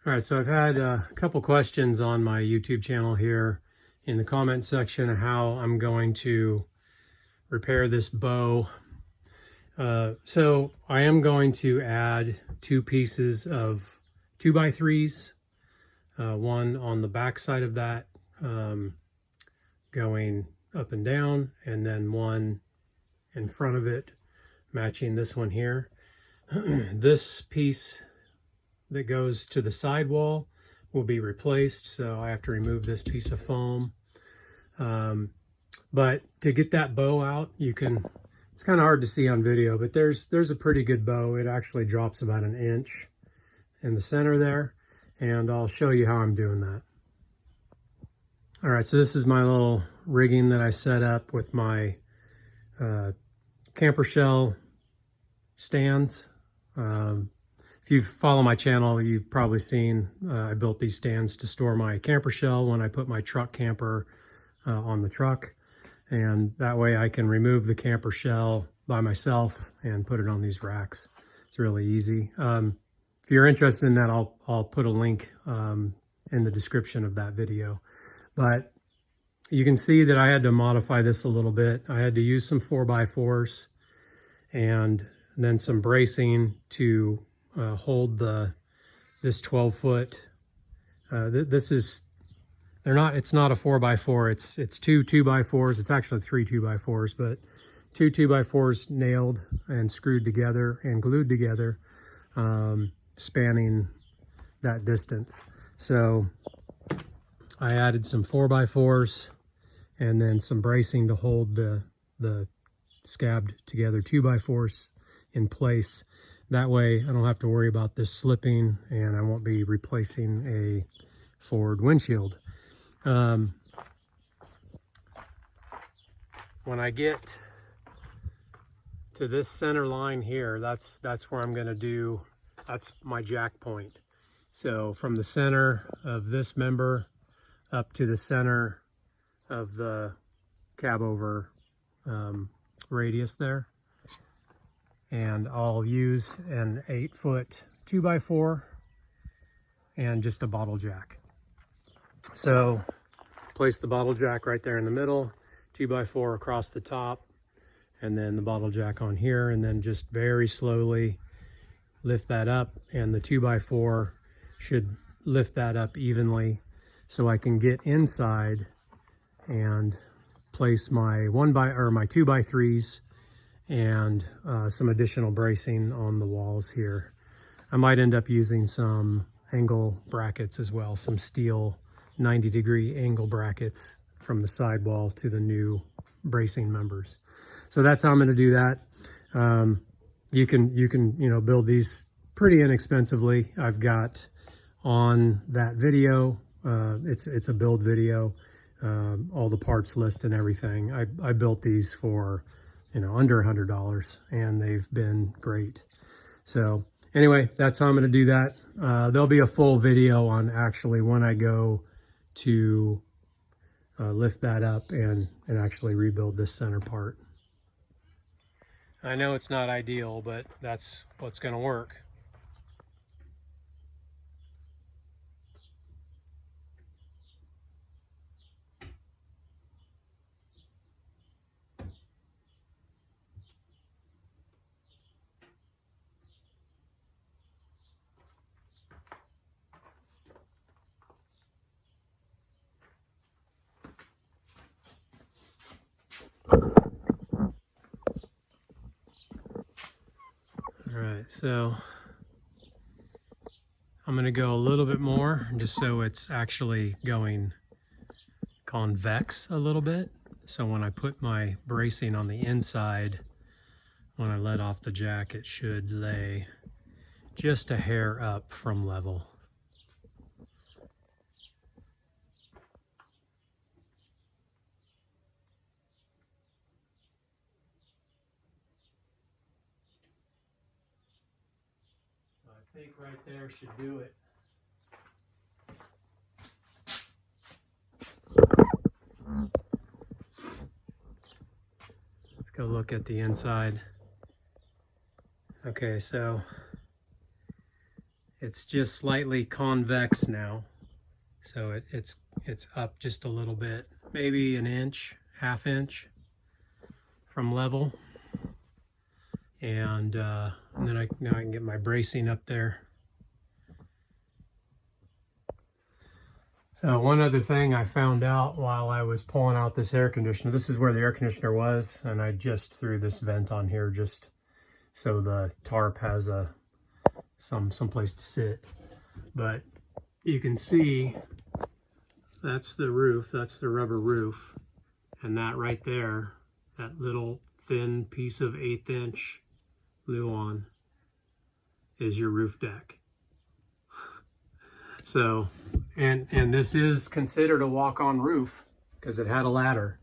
All right, so I've had a couple questions on my YouTube channel here in the comment section of how I'm going to repair this bow. So I am going to add two pieces of 2x3s, one on the back side of that going up and down, and then one in front of it matching this one here. This piece that goes to the sidewall will be replaced, so I have to remove this piece of foam. But to get that bow out, it's kind of hard to see on video, but there's a pretty good bow. It actually drops about 1 inch in the center there, and I'll show you how I'm doing that. All right, so this is my little rigging that I set up with my camper shell stands. If you follow my channel, you've probably seen I built these stands to store my camper shell when I put my truck camper on the truck. And that way I can remove the camper shell by myself and put it on these racks. It's really easy. If you're interested in that, I'll put a link in the description of that video. But you can see that I had to modify this a little bit. I had to use some 4x4s and then some bracing to hold this 12-foot. It's not a 4x4. It's two 2x4s. It's actually 3 2x4s, but 2 2x4s nailed and screwed together and glued together, spanning that distance. So I added some 4x4s and then some bracing to hold the scabbed together 2x4s in place. That way I don't have to worry about this slipping, and I won't be replacing a forward windshield. When I get to this center line here, that's where I'm going to do, that's my jack point. So from the center of this member up to the center of the Cabover radius there. And I'll use an 8-foot 2x4 and just a bottle jack. So place the bottle jack right there in the middle, 2x4 across the top, and then the bottle jack on here, and then just very slowly lift that up, and the 2x4 should lift that up evenly so I can get inside and place my 2x3s and some additional bracing on the walls here. I might end up using some angle brackets as well, some steel 90-degree angle brackets from the sidewall to the new bracing members. So that's how I'm going to do that. You can build these pretty inexpensively. I've got on that video, it's a build video, all the parts list and everything. I built these for under $100, and they've been great. So anyway, that's how I'm going to do that. There'll be a full video on actually when I go to lift that up and actually rebuild this center part. I know it's not ideal, but that's what's going to work. All right, so I'm going to go a little bit more just so it's actually going convex a little bit. So when I put my bracing on the inside, when I let off the jack, it should lay just a hair up from level. I think right there should do it. Let's go look at the inside. Okay, so It's just slightly convex now. So it's up just a little bit, maybe an inch, half inch from level. And then now I can get my bracing up there. So one other thing I found out while I was pulling out this air conditioner, this is where the air conditioner was, and I just threw this vent on here just so the tarp has some place to sit. But you can see that's the roof, that's the rubber roof, and that right there, that little thin piece of 1/8 inch Luan is your roof deck. So, and this is considered a walk-on roof because it had a ladder.